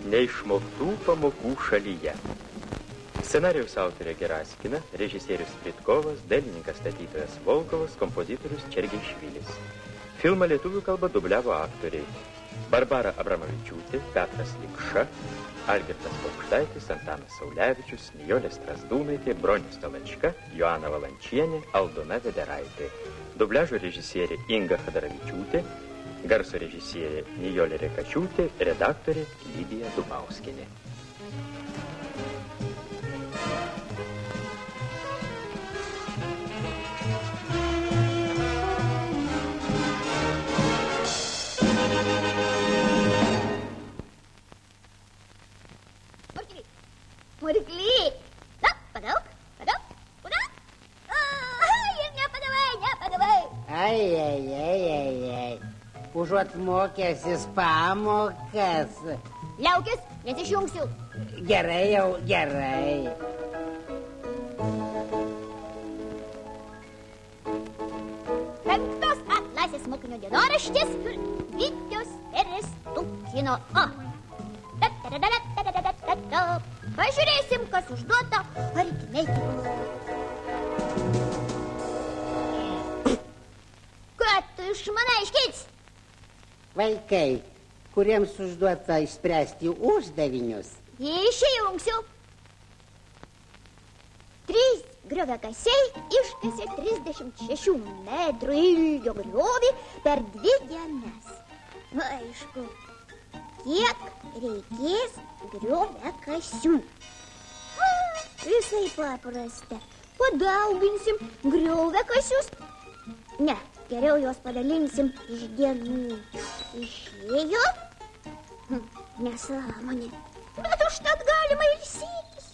Neišmoktų pamokų šalyje. Scenarijaus autorė Geraskina, režisierius Pritkovas, dailininkas statytojas Volkovas, kompozitorius Čergeišvilis. Filmą lietuvių kalba dubliavo aktoriai Barbara Abramavičiūtė, Petras Likša, Algirdas Paukštaitis, Antanas Saulevičius, Nijolė Strazdūnaitė, Bronius Talačka, Joana Valančienė, Aldona Vederaitė. Dubliažo režisierė Inga Chadaravičiūtė, garso režisierė Nijolė Rekačiūtė, redaktorė Lidija Dubauskienė. Murkly, na, padaug, padaug. Ir nepadavai. Ai. Užuot mokęsis pamokas. Liaukis, nes išjungsiu. Gerai. Penktos A klasės mokinio dienoraštis Vilius Perestukino. Pažiūrėsim, kas užduota aritmetikos. Ką tu išmanai iškeits? Vaikai, kuriems užduota išspręsti uždavinius. Išjungsiu. 3 grioviakasiai iškasė 36 metrų ilgio griovį per 2 dienas. Aišku, kiek reikės grioviakasių? Visai paprasta. Padauginsim grioviakasius. Ne, geriau juos padalinsim iš dienų. Išėjo? Nesąmonė. Bet užtat galima ilsytis.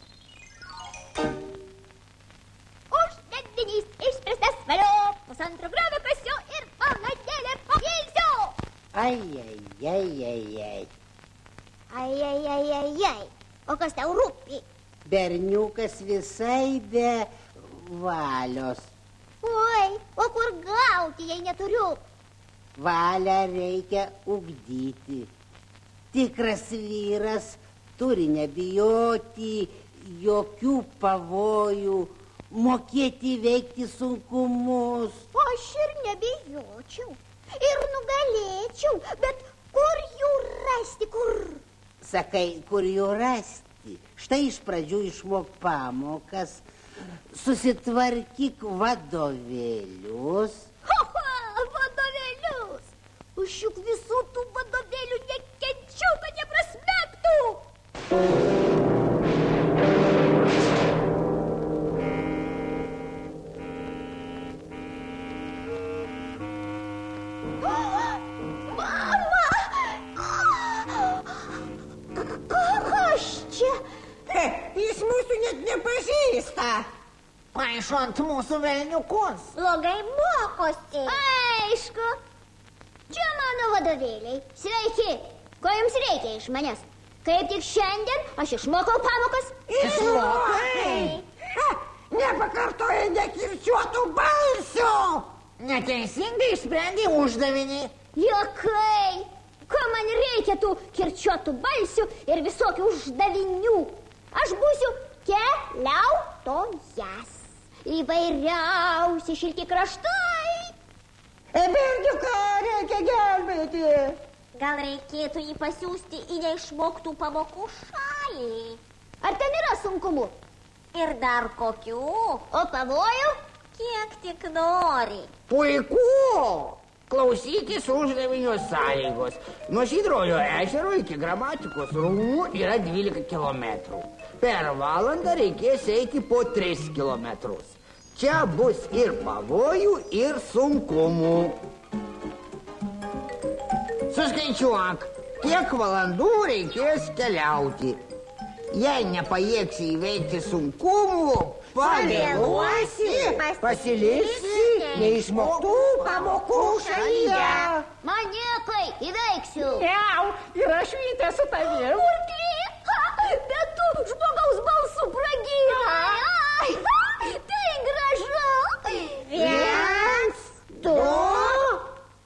Uždavinys išspręstas, valio. 1,5 grioviakasių ir valandėlę pailsiu. Ai. O kas tau rūpi? Berniukas visai be valios. Oi, o kur gauti, jei neturiu? Valią reikia ugdyti. Tikras vyras turi nebijoti jokių pavojų, mokėti veikti sunkumus. Aš ir nebijočiau, ir nugalėčiau, bet kur jų rasti, kur? Sakai, kur jų rasti? Štai iš pradžių išmok pamokas, susitvarkyk vadovėlius. Vadovėlius! Aš juk visų tų vadovėlių nekenčiau, kad jie prasmegtų. Jis mūsų net nepažįsta. Paišo ant mūsų velniukus. Blogai mokosi. Aišku. Čia mano vadovėliai. Sveiki. Ko jums reikia iš manęs? Kaip tik šiandien aš išmokau pamokas. Išmokai? Nepakartojai nekirčiuotų balsių. Neteisingai išsprendė uždavinį. Jokai. Ko man reikia tų kirčiuotų balsių ir visokių uždavinių? Aš būsiu keliautojas. Įvairiausi šilti kraštai. Berniuką reikia gelbėti. Gal reikėtų jį pasiųsti į neišmoktų pamokų šalį? Ar ten yra sunkumų? Ir dar kokių? O pavojų? Kiek tik nori. Puiku. Klausykis uždavinio sąlygos. Nuo Žydrojo ežero iki Gramatikos rūmų yra 12 kilometrų. Per valandą reikės eiti po 3 kilometrus. Čia bus ir pavojų, ir sunkumų. Suskaičiuok, kiek valandų reikės keliauti. Jei nepajėgsi įveikti sunkumų, pavėluosi, pasiliksi neišmoktų pamokų šalyje. Maniekai, įveiksiu. Ir aš vytė su tavim. Murkly, bet tu žmogaus balsų pragyvai. Tai gražu. 1, 2.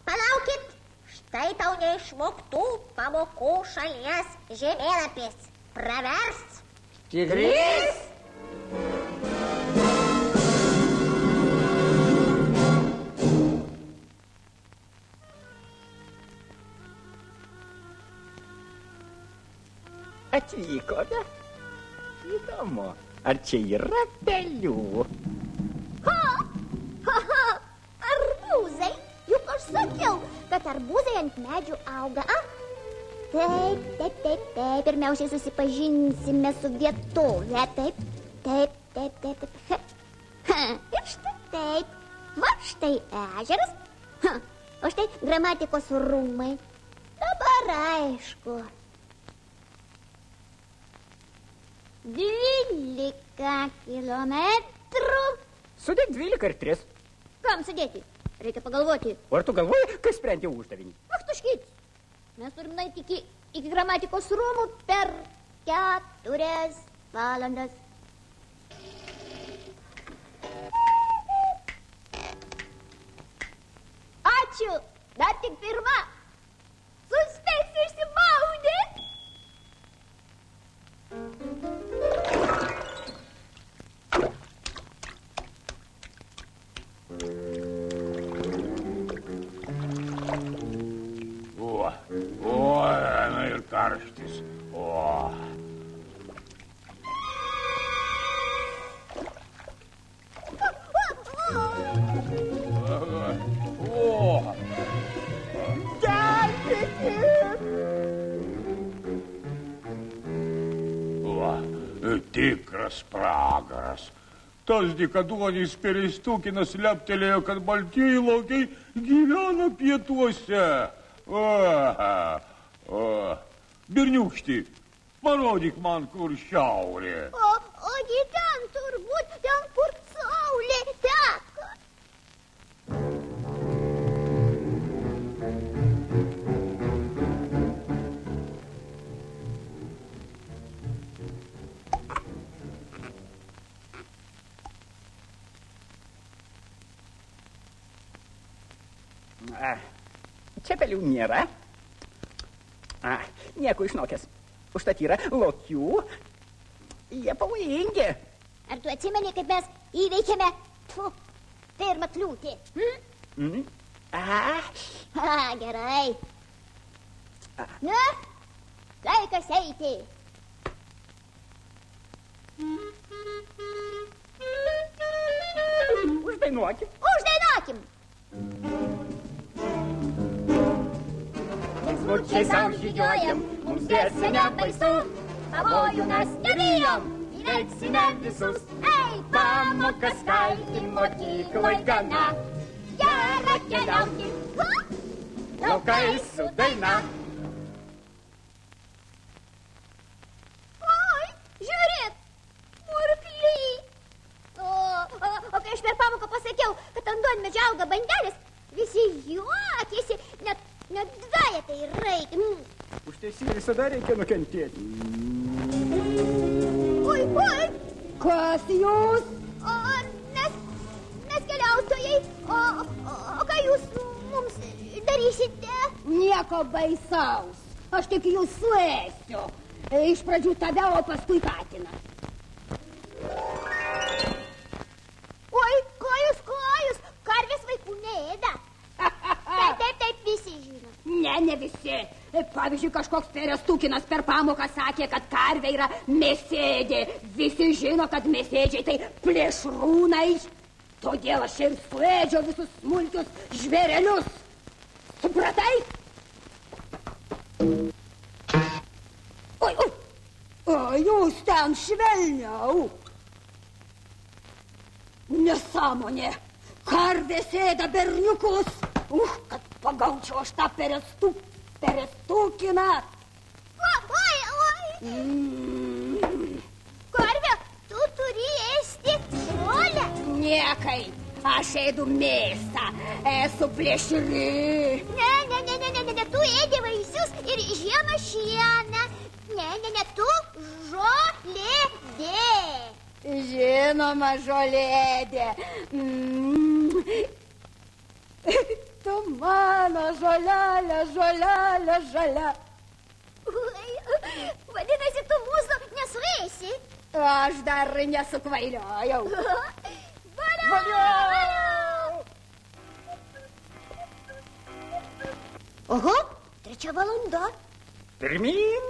Palaukit, štai tau neišmoktų pamokų šalies žemėlapis. Pravers. Tigris? Atvykome. Įdomu, ar čia yra pelių? Arbūzai. Juk aš sakiau, kad arbūzai ant medžių auga. Taip. Pirmiausiai susipažinsime su vietove. Taip. Ir štai taip. Va štai ežeras. O štai gramatikos rūmai. Dabar aišku. 12 kilometrų. Sudėk 12 ir 3. Kam sudėti? Reikia pagalvoti. O ar tu galvoji, kas sprendė uždavinį? Ach, tuškyt. Mes turime nueiti iki gramatikos rūmų per 4 valandas. Ačiū. Dar tik pirma. Suspėsiu išsimaudyti. Ir karštis. Tikras pragaras. Tas dykaduonis Pereistukinas leptelėjo, kad baltieji lokiai gyvena pietuose. Berniūkšti, parodyk man, kur šiaurė. Ogi ten turbūt, ten kur saulė teka. Čia pelių nėra. Nieko išnokęs. Užtat yra lokių. Jie pavojingi. Ar tu atsimeni, kaip mes įveikėme pirmą kliūtį? Gerai. Na, laikas eiti. Uždainuokim. Smulkiai sau žygiuojam, mums grėsia nebaisu, pavojų mes nebijom, įveiksime visus. Ei, pamokas kalti mokykloj gana, gera keliauti. laukai su daina. Oi, žiūrėk, murkliai. O kai aš per pamoką pasakiau, kad ant duonmedžio auga bandelės, visi juokėsi, net dvejetai raikė. Už teisybę visada reikia nukentėti. Oi. Kas jūs? Mes keliautojai. O ką jūs mums darysite? Nieko baisaus. Aš tik jūs suėsiu. Iš pradžių tave, o paskui katiną. Oi, kojus. Karvės vaikų neėda. Taip, visi žino. Ne visi. Pavyzdžiui, kažkoks Pereistukinas per pamoką sakė, kad karvė yra mėsėdė. Visi žino, kad mėsėdžiai tai plėšrūnai. Todėl aš ir suėdžiau visus smulkius žvėrelius. Supratai? Oi, jūs ten švelniau. Nesąmonė. Karvės ėda berniukus. Kad pagaučiau aš tą Pereistukiną. Oi. Karvė, tu turi ėsti žolę. Niekai, aš ėdu mėsą, esu plėšri. Ne, tu ėdi vaisius ir žiemą šieną. Ne, tu žolėdė. Žinoma, žolėdė. tu mano žolelė, žolelė, žalia. Vadinasi, tu mūsų nesuėsi. Aš dar nesukvailiojau. Valiau! Oho, 3 valanda. Pirmin.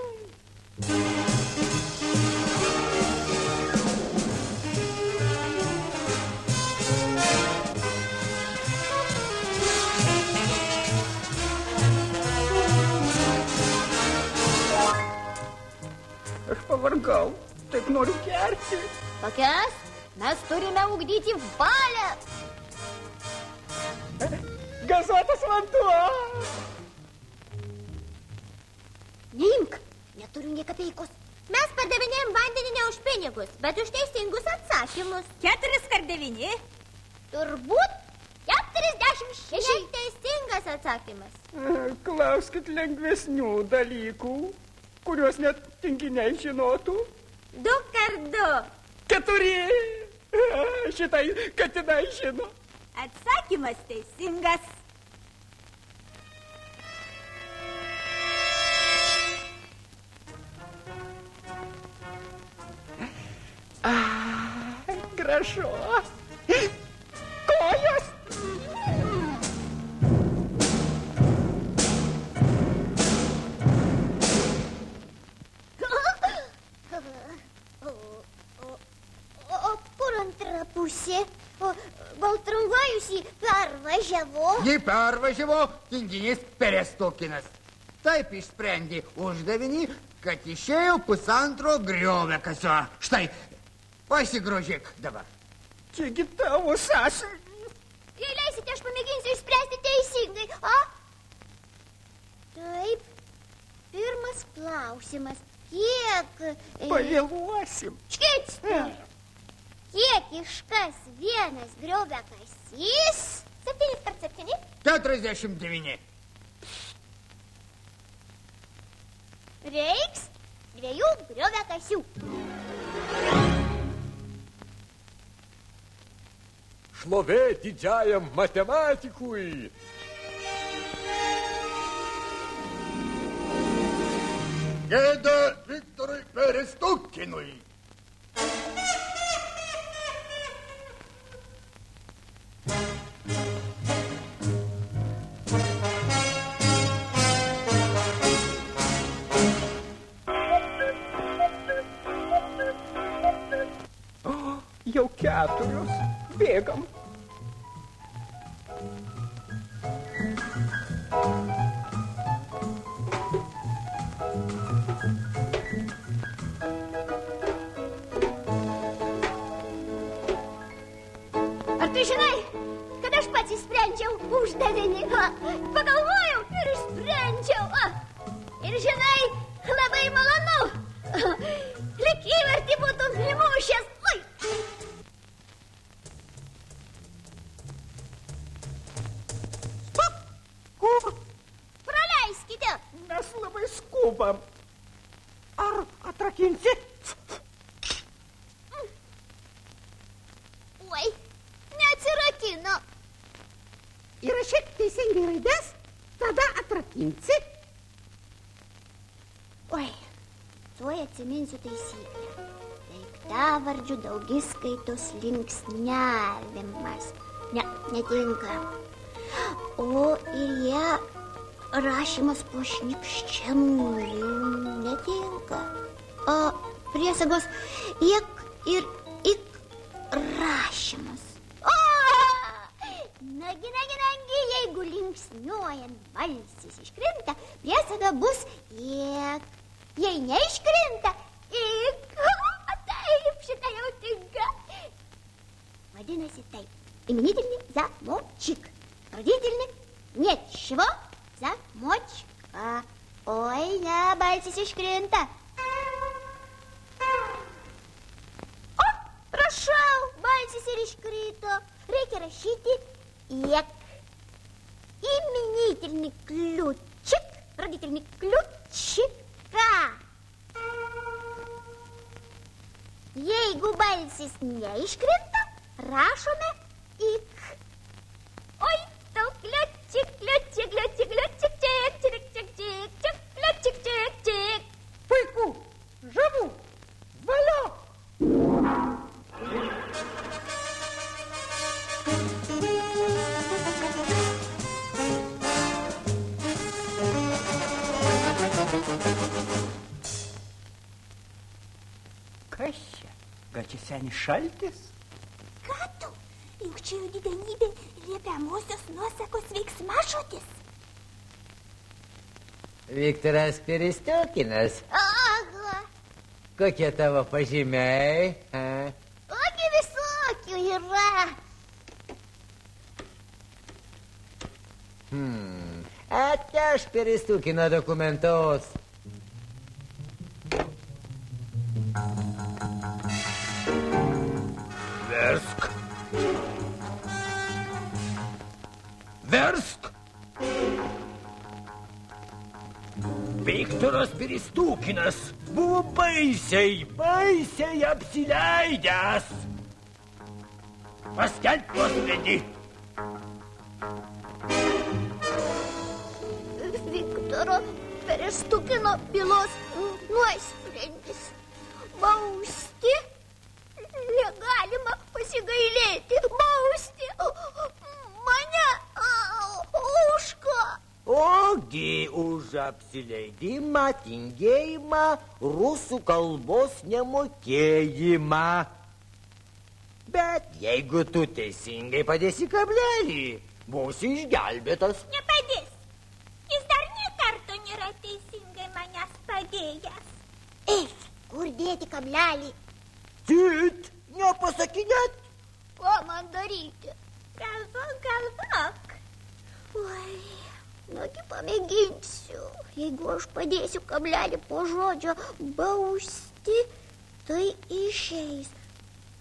Aš pavargau, taip noriu gerti. Pakęs, mes turime ugdyti valią. Gazuotas vanduo. Neimk, neturiu nė kapeikos. Mes pardavinėjom vandenį ne už pinigus, bet už teisingus atsakymus. 4x9. Turbūt 46. Neteisingas atsakymas. Klauskit lengvesnių dalykų, kuriuos net tinginiai žinotų. 2x2. 4. Šitai katinai žino. Atsakymas teisingas. Gražu. Kojos. O kur antra pusė? Gal tramvajus jį pervažiavo? Jį pervažiavo tinginys Perestukinas. Taip išsprendė uždavinį, kad išėjo 1,5 grioviakasio. Štai, pasigrožėk dabar. Čiagi tavo sąsiuvinį. Jei leisite, aš pamėginsiu išspręsti teisingai. Taip, pirmas klausimas. Kiek... Pavėluosim. Škits! Kiek iškas vienas grioviakasys? 7x7? 49. Reiks 2 grioviakasių. Šlovė didžiajam matematikui. Gėda Viktorui Perestukinui. Jau 4. Bėgam. Ar tu žinai, kad aš pats išsprendžiau uždavinį? Pagalvojau ir išsprendžiau. Ir žinai, labai malonu. Lyg įvartį būtum įmušęs. Oi! Kur? Praleiskite. Mes labai skubam. Ar atrakinsi? Oi, neatsirakino. Įrašyk teisingai raides, tada atrakinsi. Oi, tuoj atsiminsiu taisyklę. Daiktavardžių daugiskaitos linksniavimas. Ne, netinka. O ir jie rašymas po šnypščiamųjų. Netinka. O priesagos iek ir ik rašymas. Nagi, jeigu linksniuojant balsis iškrinta, priesaga bus iek. Jei neiškrinta, ik. Taip, šitą jau tinka. Vadinasi taip. Именительный замочек. Родительный нечего. Замочка. Ой, не, бальсис iškrinta. O, prašau, balsis ir iškrito. Reikia rašyti iek. Именительный ключик. Родительный ключика. Jeigu balsis neiškrinta, rašome ik. Oi, tau kliučik. čia senis šaltis? Ką tu? Juk čia jų didenybė liepiamosios nuosakos veiksmažodis. Viktoras Peristukinas. Aha. Kokie tavo pažymiai? Ogi visokių yra. Atneš Peristukino dokumentus. Versk. Versk. Viktoras Peristukinas buvo baisiai apsileidęs. Paskelbk nuosprendį. Viktoro Peristukino bylos nuosprendis. Bausti negalima pasigailėti. Bausti mane už ką? Ogi už apsileidimą, tingėjimą, rusų kalbos nemokėjimą. Bet jeigu tu teisingai padėsi kablelį, būsi išgelbėtas. Nepadės. Jis dar nė karto nėra teisingai manęs padėjęs. Eik, kur dėti kablelį? Tit, nepasakinėt. Ko man daryti? Galvok. Oi, nugi pamėginsiu. Jeigu aš padėsiu kablelį po žodžio bausti, tai išeis.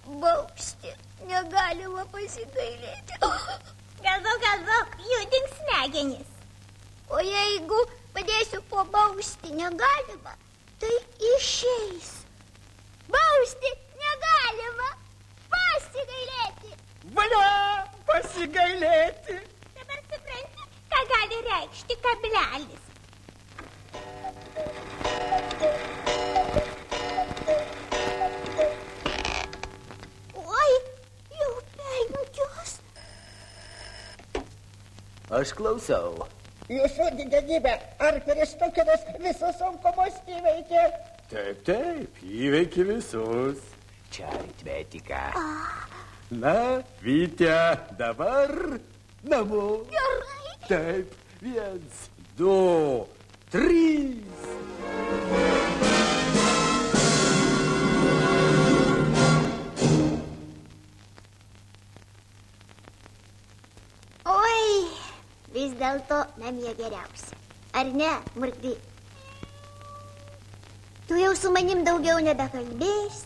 Bausti negalima pasigailėti. Galvok, judink smegenis. O jeigu padėsiu po bausti negalima, tai išeis. Bausti negalima pasigailėti. Valia pasigailėti. Dabar supranti, ką gali reikšti kablelis. Oi, jau 5. Aš klausau. Jūsų didenybė, ar Peristukinas visus sunkumus įveikė? Taip, įveikė visus. Čia aritmetika. Na, Vytė, dabar namo. Gerai. Taip, 1, 2, 3. Oi, vis dėlto namie geriausia. Ar ne, Murkdy? Tu jau su manim daugiau nebekalbėsi.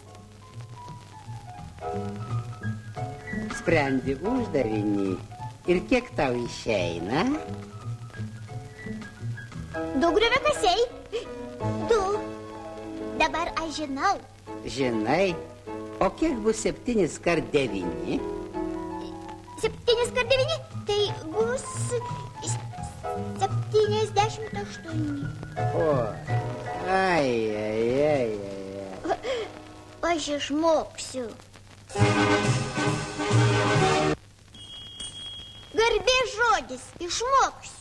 Sprendi uždavinį. Ir kiek tau išeina? 2 grioviakasiai. 2. Dabar aš žinau. Žinai, o kiek bus 7 kart 9? 7 kart 9, tai bus 78. O, ai. Aš išmoksiu. Garbės žodis, išmoksiu.